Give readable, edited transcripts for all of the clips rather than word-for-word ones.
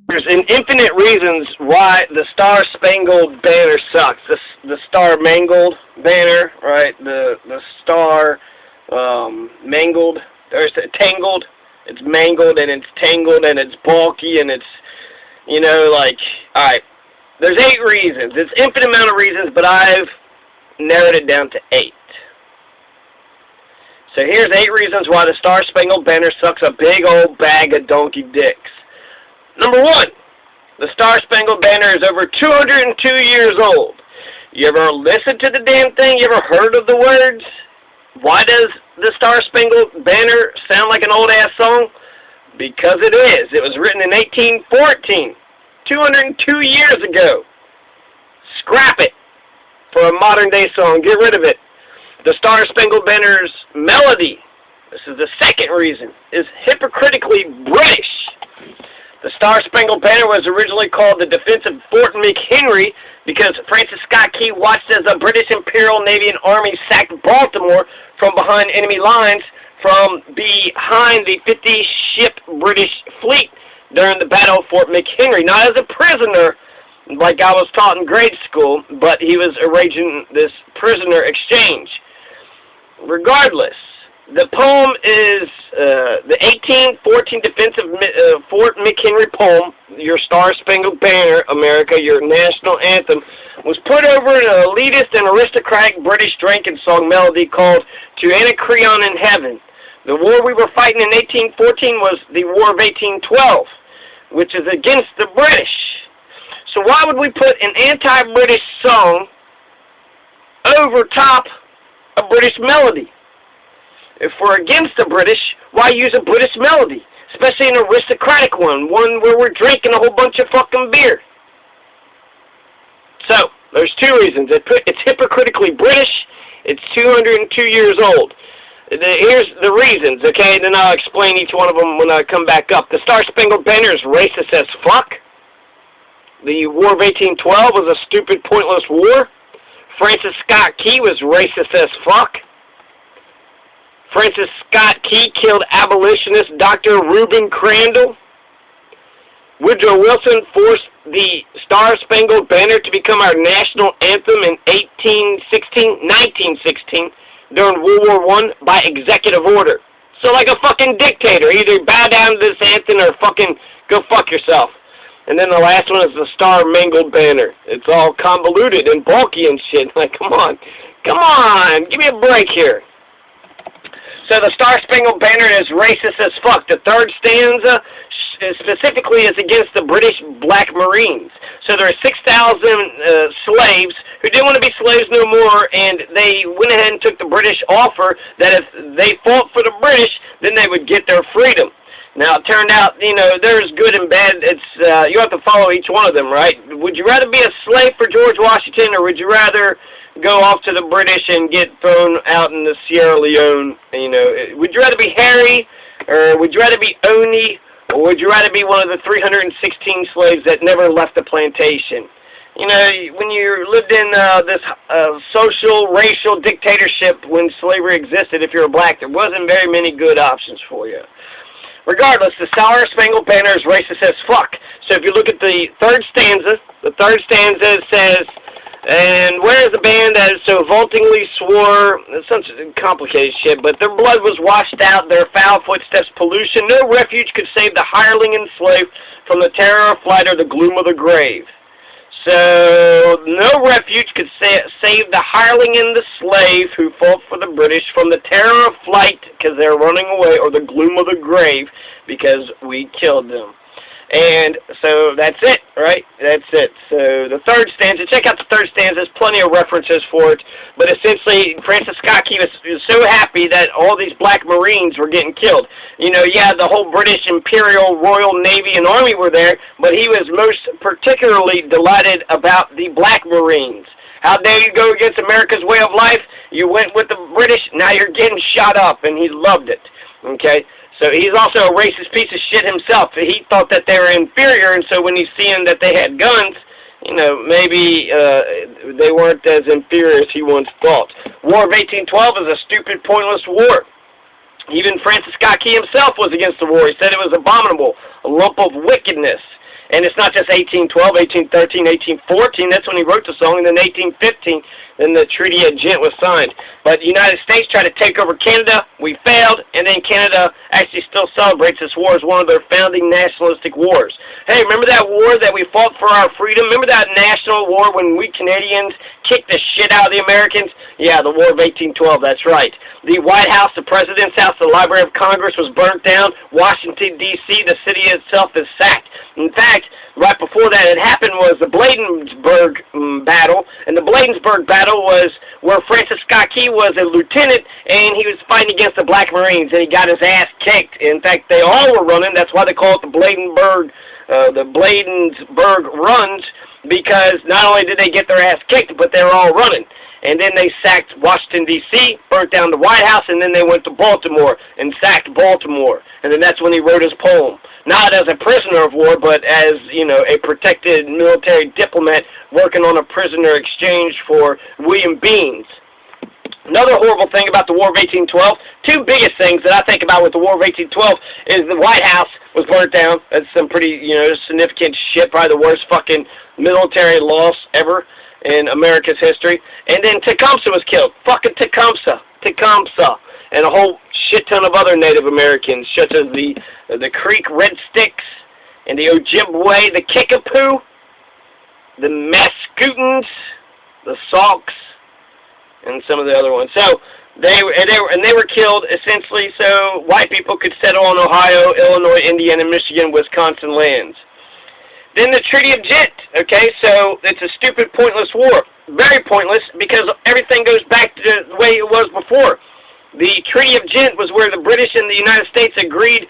There's an infinite reasons why the Star Spangled Banner sucks. The Star Mangled Banner, right? The Star Mangled, or Tangled. It's mangled and it's tangled and it's bulky and it's, you know, like, alright. There's 8 reasons. It's infinite amount of reasons, but I've narrowed it down to 8. So here's 8 reasons why the Star Spangled Banner sucks a big old bag of donkey dicks. Number 1, the Star Spangled Banner is over 202 years old. You ever listened to the damn thing? You ever heard of the words? Why does the Star Spangled Banner sound like an old-ass song? Because it is. It was written in 1814, 202 years ago. Scrap it for a modern-day song. Get rid of it. The Star Spangled Banner's melody, this is the second reason, is hypocritically British. The Star Spangled Banner was originally called the Defense of Fort McHenry because Francis Scott Key watched as the British Imperial Navy and Army sacked Baltimore from behind enemy lines from behind the 50-ship British fleet during the Battle of Fort McHenry. Not as a prisoner, like I was taught in grade school, but he was arranging this prisoner exchange. Regardless, the poem is the 1814 Defense of Fort McHenry poem, your Star Spangled Banner, America, your national anthem, was put over an elitist and aristocratic British drinking song melody called To Anacreon in Heaven. The war we were fighting in 1814 was the War of 1812, which is against the British. So why would we put an anti-British song over top a British melody? If we're against the British, why use a British melody? Especially an aristocratic one where we're drinking a whole bunch of fucking beer. So, there's 2 reasons. It's hypocritically British. It's 202 years old. Here's the reasons, okay? Then I'll explain each one of them when I come back up. The Star Spangled Banner is racist as fuck. The War of 1812 was a stupid, pointless war. Francis Scott Key was racist as fuck. Francis Scott Key killed abolitionist Dr. Reuben Crandall. Woodrow Wilson forced the Star Spangled Banner to become our national anthem in 1916 during World War I by executive order. So like a fucking dictator, either bow down to this anthem or fucking go fuck yourself. And then the last one is the Star Mangled Banner. It's all convoluted and bulky and shit. Like, come on, give me a break here. So the Star Spangled Banner is racist as fuck. The third stanza specifically is against the British Black Marines. So there are 6,000 slaves who didn't want to be slaves no more, and they went ahead and took the British offer that if they fought for the British, then they would get their freedom. Now, it turned out, you know, there's good and bad. It's you have to follow each one of them, right? Would you rather be a slave for George Washington, or would you rather go off to the British and get thrown out in the Sierra Leone? You know, would you rather be Harry, or would you rather be Oni, or would you rather be one of the 316 slaves that never left the plantation? You know, when you lived in this social, racial dictatorship when slavery existed, if you were black, there wasn't very many good options for you. Regardless, the Star Spangled Banner is racist as fuck. So if you look at the third stanza says, and where is the band that so vaultingly swore, it's such complicated shit, but their blood was washed out, their foul footsteps pollution, no refuge could save the hireling and slave from the terror of flight or the gloom of the grave. So, no refuge could save the hireling and the slave who fought for the British from the terror of flight because they're running away, or the gloom of the grave because we killed them. And so that's it, right? That's it. So the third stanza, check out the third stanza. There's plenty of references for it. But essentially, Francis Scott Key was so happy that all these black Marines were getting killed. You know, yeah, the whole British Imperial Royal Navy and Army were there, but he was most particularly delighted about the black Marines. How dare you go against America's way of life? You went with the British, now you're getting shot up, and he loved it. Okay? So he's also a racist piece of shit himself. He thought that they were inferior, and so when he's seeing that they had guns, you know, maybe they weren't as inferior as he once thought. War of 1812 is a stupid, pointless war. Even Francis Scott Key himself was against the war. He said it was abominable, a lump of wickedness. And it's not just 1812, 1813, 1814. That's when he wrote the song. And then 1815, then the Treaty of Ghent was signed. But the United States tried to take over Canada. We failed. And then Canada actually still celebrates this war as one of their founding nationalistic wars. Hey, remember that war that we fought for our freedom? Remember that national war when we Canadians kicked the shit out of the Americans? Yeah, the War of 1812, that's right. The White House, the President's House, the Library of Congress was burnt down. Washington, D.C., the city itself is sacked. In fact, right before that had happened was the Bladensburg battle, and the Bladensburg battle was where Francis Scott Key was a lieutenant, and he was fighting against the Black Marines, and he got his ass kicked. In fact, they all were running. That's why they call it the Bladensburg runs, because not only did they get their ass kicked, but they were all running. And then they sacked Washington, D.C., burnt down the White House, and then they went to Baltimore and sacked Baltimore. And then that's when he wrote his poem. Not as a prisoner of war, but as, you know, a protected military diplomat working on a prisoner exchange for William Beans. Another horrible thing about the War of 1812, two biggest things that I think about with the War of 1812 is the White House was burnt down. That's some pretty, you know, significant shit, probably the worst fucking military loss ever in America's history. And then Tecumseh was killed. Fucking Tecumseh. And a whole shit ton of other Native Americans, such as the Creek Red Sticks, and the Ojibwe, the Kickapoo, the Mascoutins, the Sauks, and some of the other ones. So they were killed essentially so white people could settle on Ohio, Illinois, Indiana, Michigan, Wisconsin lands. Then the Treaty of Ghent, okay, so it's a stupid, pointless war. Very pointless, because everything goes back to the way it was before. The Treaty of Ghent was where the British and the United States agreed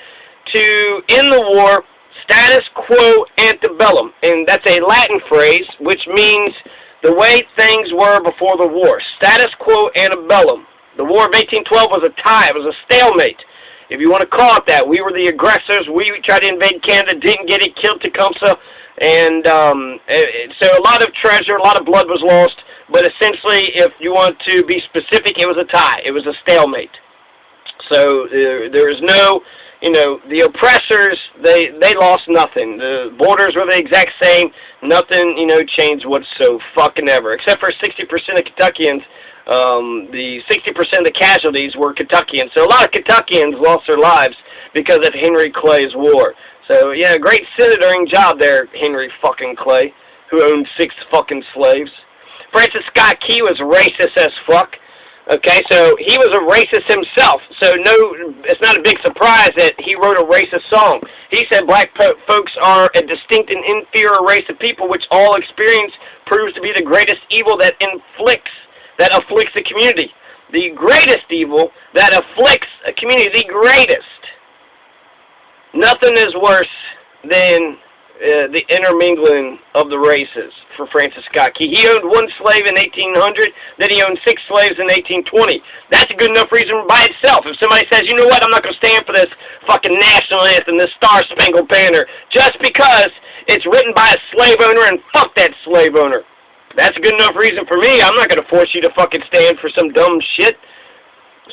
to end the war, status quo ante bellum. And that's a Latin phrase, which means the way things were before the war. Status quo ante bellum. The War of 1812 was a tie. It was a stalemate, if you want to call it that. We were the aggressors. We tried to invade Canada, didn't get it, killed Tecumseh. And so a lot of treasure, a lot of blood was lost. But essentially, if you want to be specific, it was a tie. It was a stalemate. So there is no, you know, the oppressors, they lost nothing. The borders were the exact same. Nothing, you know, changed whatsoever, fucking ever. Except for 60% of Kentuckyans. The 60% of the casualties were Kentuckians. So a lot of Kentuckians lost their lives because of Henry Clay's war. So, yeah, great senatoring job there, Henry fucking Clay, who owned 6 fucking slaves. Francis Scott Key was racist as fuck. Okay, so he was a racist himself. So no, it's not a big surprise that he wrote a racist song. He said black folks are a distinct and inferior race of people which all experience proves to be the greatest evil that afflicts a community. The greatest evil that afflicts a community, the greatest. Nothing is worse than the intermingling of the races for Francis Scott Key. He owned 1 slave in 1800, then he owned 6 slaves in 1820. That's a good enough reason by itself. If somebody says, you know what, I'm not going to stand for this fucking national anthem, this Star Spangled Banner, just because it's written by a slave owner, and fuck that slave owner. That's a good enough reason for me. I'm not going to force you to fucking stand for some dumb shit.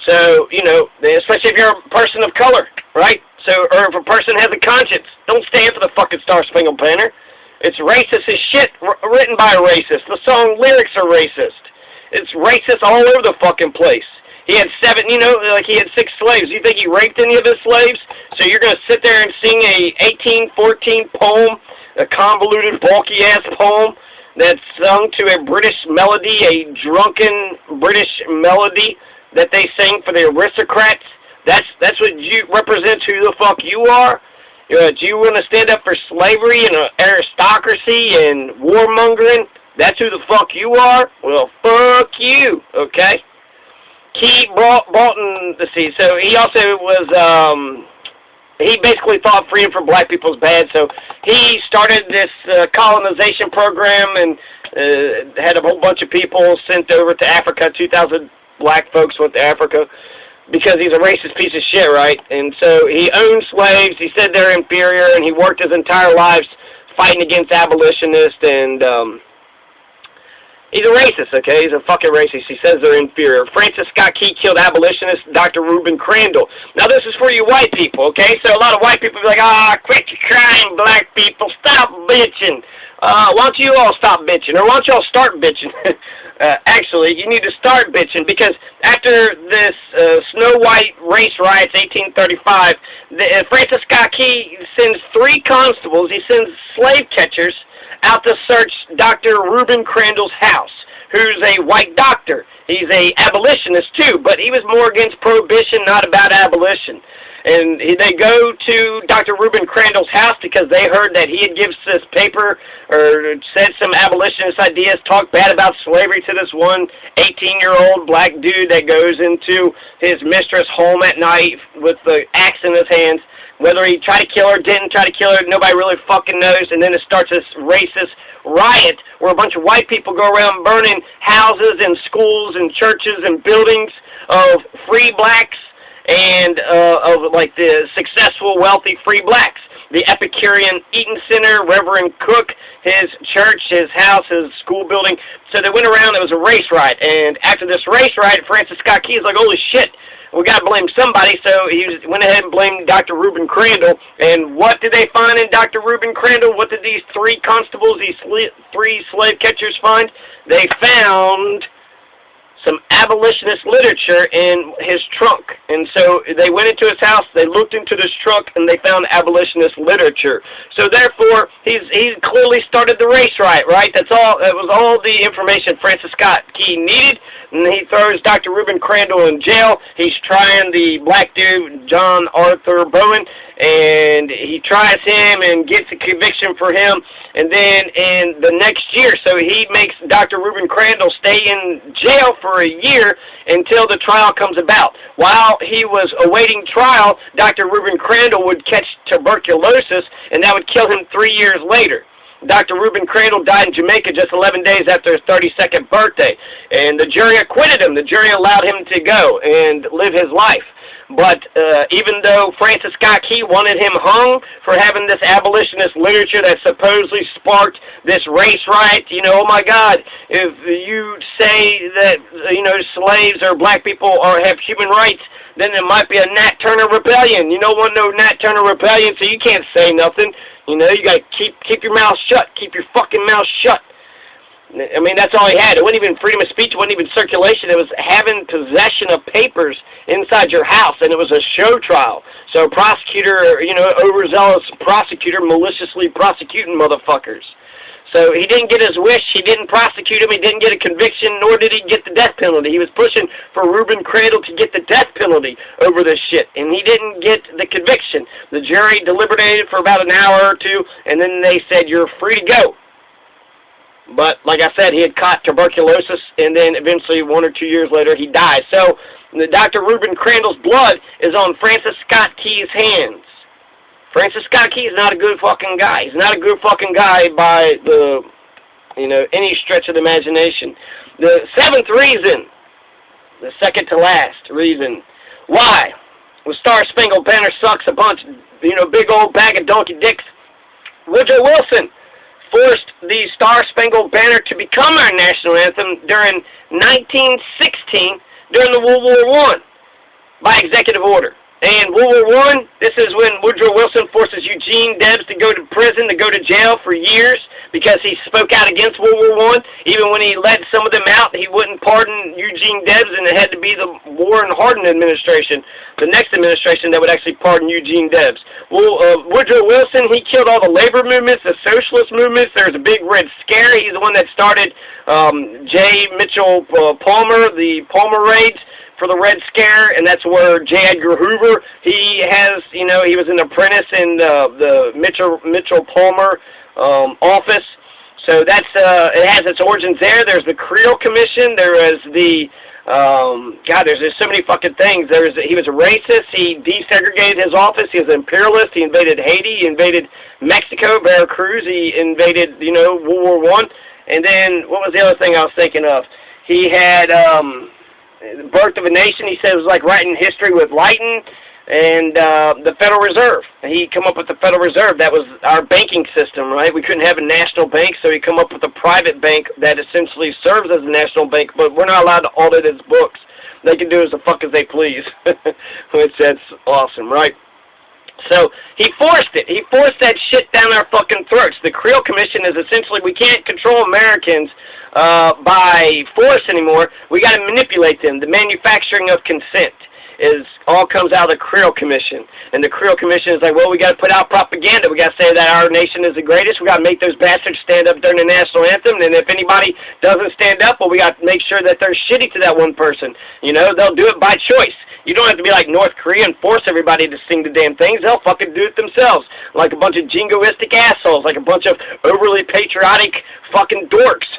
So, you know, especially if you're a person of color, right? So, or if a person has a conscience, don't stand for the fucking Star Spangled Banner. It's racist as shit, written by a racist. The song lyrics are racist. It's racist all over the fucking place. He had 7, you know, like he had 6 slaves. You think he raped any of his slaves? So you're going to sit there and sing a 1814 poem, a convoluted, bulky-ass poem that's sung to a British melody, a drunken British melody that they sing for the aristocrats? That's what you represents who the fuck you are? Do you want to stand up for slavery and aristocracy and warmongering? That's who the fuck you are? Well, fuck you, okay? Key brought in, let's see, so he also was, he basically thought freedom for black people was bad, so he started this colonization program and had a whole bunch of people sent over to Africa. 2,000 black folks went to Africa because he's a racist piece of shit, right? And so he owned slaves, he said they're inferior, and he worked his entire lives fighting against abolitionists, and He's a racist, okay? He's a fucking racist. He says they're inferior. Francis Scott Key killed abolitionist Dr. Reuben Crandall. Now, this is for you white people, okay? So a lot of white people be like, quit your crying, black people. Stop bitching. Why don't you all stop bitching? Or why don't you all start bitching? Actually, you need to start bitching because after this Snow White race riots, 1835, Francis Scott Key sends 3 constables. He sends slave catchers out to search Dr. Reuben Crandall's house, who's a white doctor. He's a abolitionist, too, but he was more against prohibition, not about abolition. And they go to Dr. Reuben Crandall's house because they heard that he had given this paper or said some abolitionist ideas, talked bad about slavery to this one 18-year-old black dude that goes into his mistress' home at night with the axe in his hands. Whether he tried to kill her, didn't try to kill her, nobody really fucking knows. And then it starts this racist riot where a bunch of white people go around burning houses and schools and churches and buildings of free blacks and of like the successful, wealthy free blacks. The Epicurean Eaton Center, Reverend Cook, his church, his house, his school building. So they went around, it was a race riot. And after this race riot, Francis Scott Key is like, holy shit, we got to blame somebody. So he went ahead and blamed Dr. Reuben Crandall. And what did they find in Dr. Reuben Crandall? What did these 3 constables, these 3 slave catchers find? They found some abolitionist literature in his trunk. And so they went into his house, they looked into this trunk, and they found abolitionist literature. So therefore, he clearly started the race riot, right? That was all the information Francis Scott Key needed. And he throws Dr. Reuben Crandall in jail. He's trying the black dude, John Arthur Bowen, and he tries him and gets a conviction for him. And then in the next year, so he makes Dr. Reuben Crandall stay in jail for a year until the trial comes about. While he was awaiting trial, Dr. Reuben Crandall would catch tuberculosis, and that would kill him 3 years later. Dr. Reuben Crandall died in Jamaica just 11 days after his 32nd birthday, and the jury acquitted him. The jury allowed him to go and live his life. But even though Francis Scott Key wanted him hung for having this abolitionist literature that supposedly sparked this race riot, oh my God, if you say that, slaves or black people have human rights, then there might be a Nat Turner rebellion. You don't want no Nat Turner rebellion, so you can't say nothing. You got to keep your mouth shut. Keep your fucking mouth shut. I mean, that's all he had. It wasn't even freedom of speech. It wasn't even circulation. It was having possession of papers inside your house, and it was a show trial. So a prosecutor, overzealous prosecutor maliciously prosecuting motherfuckers. So he didn't get his wish. He didn't prosecute him. He didn't get a conviction, nor did he get the death penalty. He was pushing for Reuben Crandall to get the death penalty over this shit, and he didn't get the conviction. The jury deliberated for about an hour or two, and then they said, you're free to go. But, like I said, he had caught tuberculosis, and then eventually 1 or 2 years later, he died. So, Dr. Reuben Crandall's blood is on Francis Scott Key's hands. Francis Scott Key is not a good fucking guy. He's not a good fucking guy by any stretch of the imagination. The 7th reason, the second to last reason, why the Star Spangled Banner sucks a bunch, big old bag of donkey dicks. Woodrow Wilson forced the Star Spangled Banner to become our national anthem during 1916 during the World War I by executive order. And World War I, this is when Woodrow Wilson forces Eugene Debs to go to prison, to go to jail for years because he spoke out against World War I. Even when he let some of them out, he wouldn't pardon Eugene Debs, and it had to be the Warren Harding administration, the next administration, that would actually pardon Eugene Debs. Well, Woodrow Wilson, he killed all the labor movements, the socialist movements. There was a big Red Scare. He's the one that started J. Mitchell Palmer, the Palmer raids for the Red Scare, and that's where J. Edgar Hoover, he was an apprentice in the Mitchell Palmer office. So that's it has its origins there. There's the Creel Commission. There was the there's so many fucking things. He was a racist. He desegregated his office. He was an imperialist. He invaded Haiti. He invaded Mexico, Veracruz. He invaded World War I. And then what was the other thing I was thinking of? He had The Birth of a Nation. He said it was like writing history with lightning. And the Federal Reserve. He come up with the Federal Reserve. That was our banking system, right? We couldn't have a national bank, so he come up with a private bank that essentially serves as a national bank, but we're not allowed to audit its books. They can do as the fuck as they please, which that's awesome, right? So he forced it. He forced that shit down our fucking throats. The Creel Commission is essentially, we can't control Americans by force anymore. We got to manipulate them. The manufacturing of consent all comes out of the Creel Commission. And the Creel Commission is like, well, we got to put out propaganda. We got to say that our nation is the greatest. We got to make those bastards stand up during the national anthem. And if anybody doesn't stand up, well, we got to make sure that they're shitty to that one person. You know, they'll do it by choice. You don't have to be like North Korea and force everybody to sing the damn things. They'll fucking do it themselves. Like a bunch of jingoistic assholes. Like a bunch of overly patriotic fucking dorks.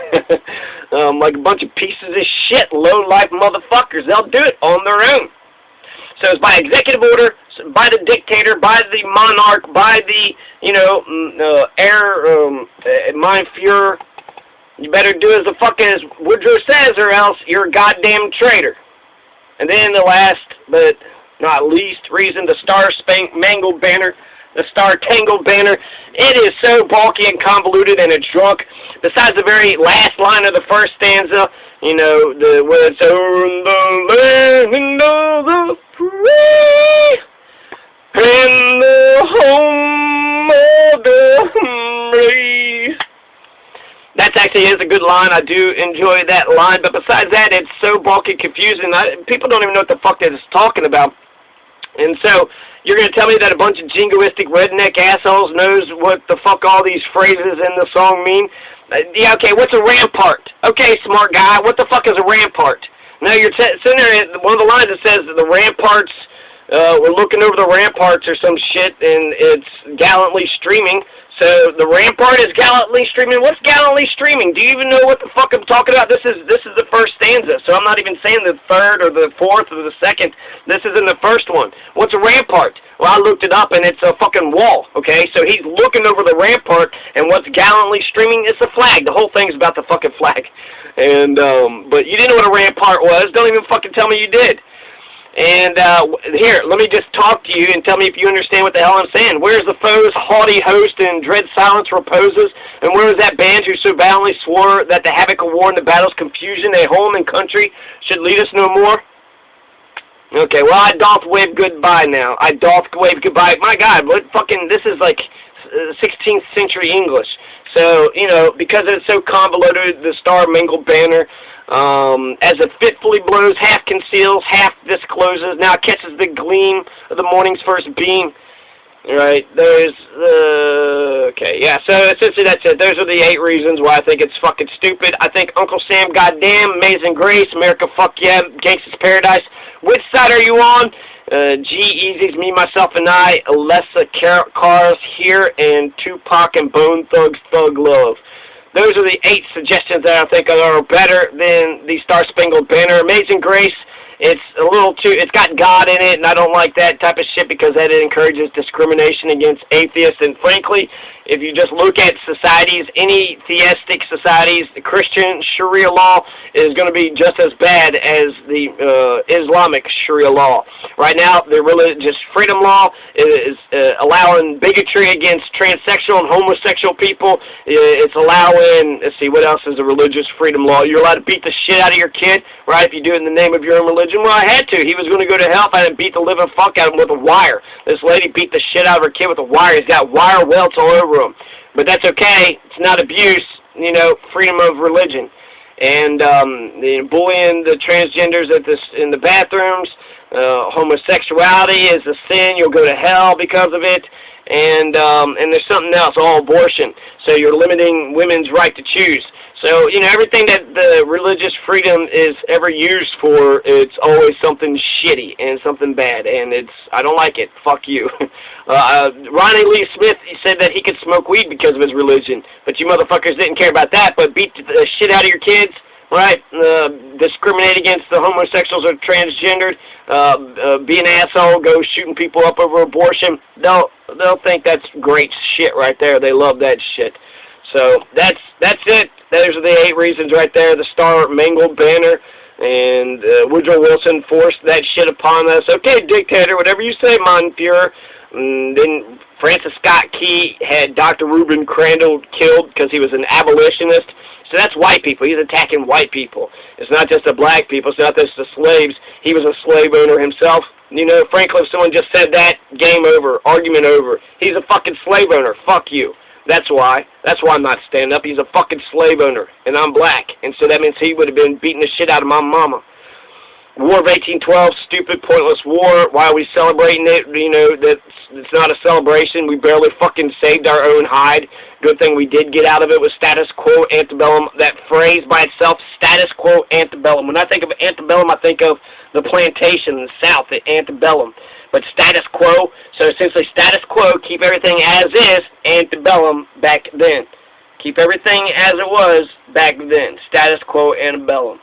Like a bunch of pieces of shit, low-life motherfuckers. They'll do it on their own. So it's by executive order, by the dictator, by the monarch, by the, you know, mein Führer. You better do as the fucking as Woodrow says, or else you're a goddamn traitor. And then the last, but not least reason, the Star-Mangled banner, the Star-Tangled banner. It is so bulky and convoluted and it's drunk. Besides the very last line of the first stanza, you know, the words, on the land of the free, and the home of the free. That actually is a good line. I do enjoy that line. But besides that, it's so bulky and confusing. People don't even know what the fuck it's talking about. And so you're going to tell me that a bunch of jingoistic redneck assholes knows what the fuck all these phrases in the song mean? Yeah, okay, what's a rampart? Okay, smart guy, what the fuck is a rampart? Now you're sitting there, one of the lines that says the ramparts, we're looking over the ramparts or some shit, and it's gallantly streaming. So the rampart is gallantly streaming. What's gallantly streaming? Do you even know what the fuck I'm talking about? This is the first stanza, so I'm not even saying the third or the fourth or the second. This is in the first one. What's a rampart? Well, I looked it up, and it's a fucking wall, okay? So he's looking over the rampart, and what's gallantly streaming? It's a flag. The whole thing's about the fucking flag. And, but you didn't know what a rampart was. Don't even fucking tell me you did. And here, let me just talk to you and tell me if you understand what the hell I'm saying. Where's the foe's haughty host and dread silence reposes? And where is that band who so valiantly swore that the havoc of war and the battle's confusion, a home and country, should lead us no more? Okay, well, I doth wave goodbye now. I doth wave goodbye. My God, what fucking, this is like 16th century English. So, you know, because it's so convoluted, the Star-Mangled banner, as it fitfully blows, half conceals, half discloses, now catches the gleam of the morning's first beam. Right, there's, okay, yeah, so essentially that's it. Those are the 8 reasons why I think it's fucking stupid. I think Uncle Sam, goddamn, Amazing Grace, America, fuck yeah, Gangsta's Paradise. Which side are you on? G-Eazy's Me, Myself, and I, Alessa Cars here, and Tupac and Bone Thugs, Thug Love. Those are the 8 suggestions that I think are better than the Star-Spangled Banner. Amazing Grace, it's a little too, it's got God in it, and I don't like that type of shit because that encourages discrimination against atheists. And frankly, if you just look at societies, any theistic societies, the Christian Sharia law is going to be just as bad as the Islamic Sharia law. Right now, the religious freedom law is allowing bigotry against transsexual and homosexual people. It's allowing, let's see, what else is a religious freedom law? You're allowed to beat the shit out of your kid, right, if you do it in the name of your own religion. Well, I had to. He was going to go to hell if I didn't beat the living fuck out of him with a wire. This lady beat the shit out of her kid with a wire. He's got wire welts all over him. But that's okay. It's not abuse, you know, freedom of religion. And bullying the transgenders in the bathrooms, homosexuality is a sin. You'll go to hell because of it. And there's something else, all abortion. So you're limiting women's right to choose. So, you know, everything that the religious freedom is ever used for, it's always something shitty and something bad, and I don't like it. Fuck you. Ronnie Lee Smith said that he could smoke weed because of his religion, but you motherfuckers didn't care about that, but beat the shit out of your kids, right? Discriminate against the homosexuals or transgendered, be an asshole, go shooting people up over abortion. They'll think that's great shit right there. They love that shit. So that's it. Those are the 8 reasons right there. The Star-Mangled Banner. And Woodrow Wilson forced that shit upon us. Okay, dictator, whatever you say, Mein Fuhrer. And then Francis Scott Key had Dr. Reuben Crandall killed because he was an abolitionist. So that's white people. He's attacking white people. It's not just the black people. It's not just the slaves. He was a slave owner himself. You know, frankly, if someone just said that, game over, argument over. He's a fucking slave owner. Fuck you. That's why. That's why I'm not standing up. He's a fucking slave owner, and I'm black. And so that means he would have been beating the shit out of my mama. War of 1812, stupid, pointless war. Why are we celebrating it? You know, it's not a celebration. We barely fucking saved our own hide. Good thing we did get out of it was status quo antebellum. That phrase by itself, status quo antebellum. When I think of antebellum, I think of the plantation in the South, the antebellum. But status quo, so essentially status quo, keep everything as is, antebellum, back then. Keep everything as it was back then. Status quo antebellum.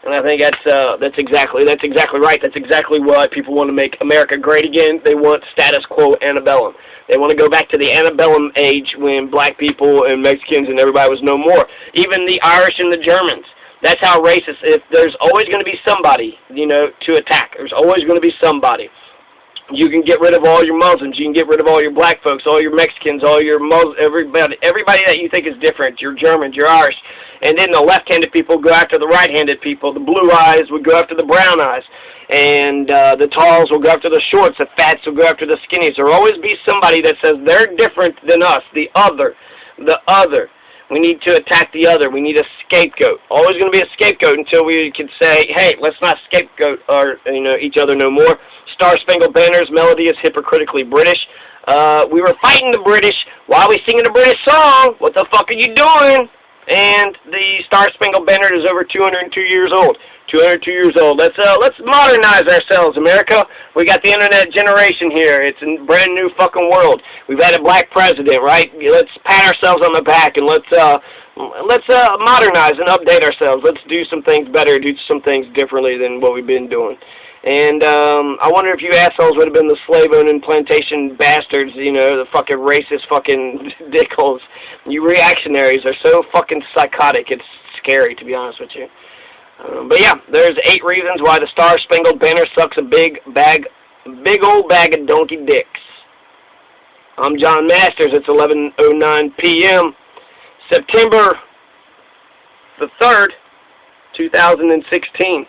And I think that's exactly right. That's exactly why people want to make America great again. They want status quo antebellum. They want to go back to the antebellum age when black people and Mexicans and everybody was no more. Even the Irish and the Germans. That's how racist is. There's always going to be somebody, you know, to attack. There's always going to be somebody. You can get rid of all your Muslims. You can get rid of all your black folks, all your Mexicans, all your everybody that you think is different. Your Germans, your Irish. And then the left-handed people go after the right-handed people. The blue eyes would go after the brown eyes. And the talls will go after the shorts. The fats will go after the skinnies. There will always be somebody that says they're different than us. The other. The other. We need to attack the other. We need a scapegoat. Always going to be a scapegoat until we can say, hey, let's not scapegoat each other no more. Star Spangled Banner's melody is hypocritically British. We were fighting the British while we singing a British song. What the fuck are you doing? And the Star Spangled Banner is over 202 years old. 202 years old. Let's modernize ourselves, America. We got the internet generation here. It's a brand new fucking world. We've had a black president, right? Let's pat ourselves on the back and let's modernize and update ourselves. Let's do some things better, do some things differently than what we've been doing. And I wonder if you assholes would have been the slave-owning plantation bastards, you know, the fucking racist fucking dickholes. You reactionaries are so fucking psychotic. It's scary, to be honest with you. But yeah, there's 8 reasons why the Star Spangled Banner sucks a big old bag of donkey dicks. I'm John Masters. It's 11:09 p.m. September the 3rd, 2016.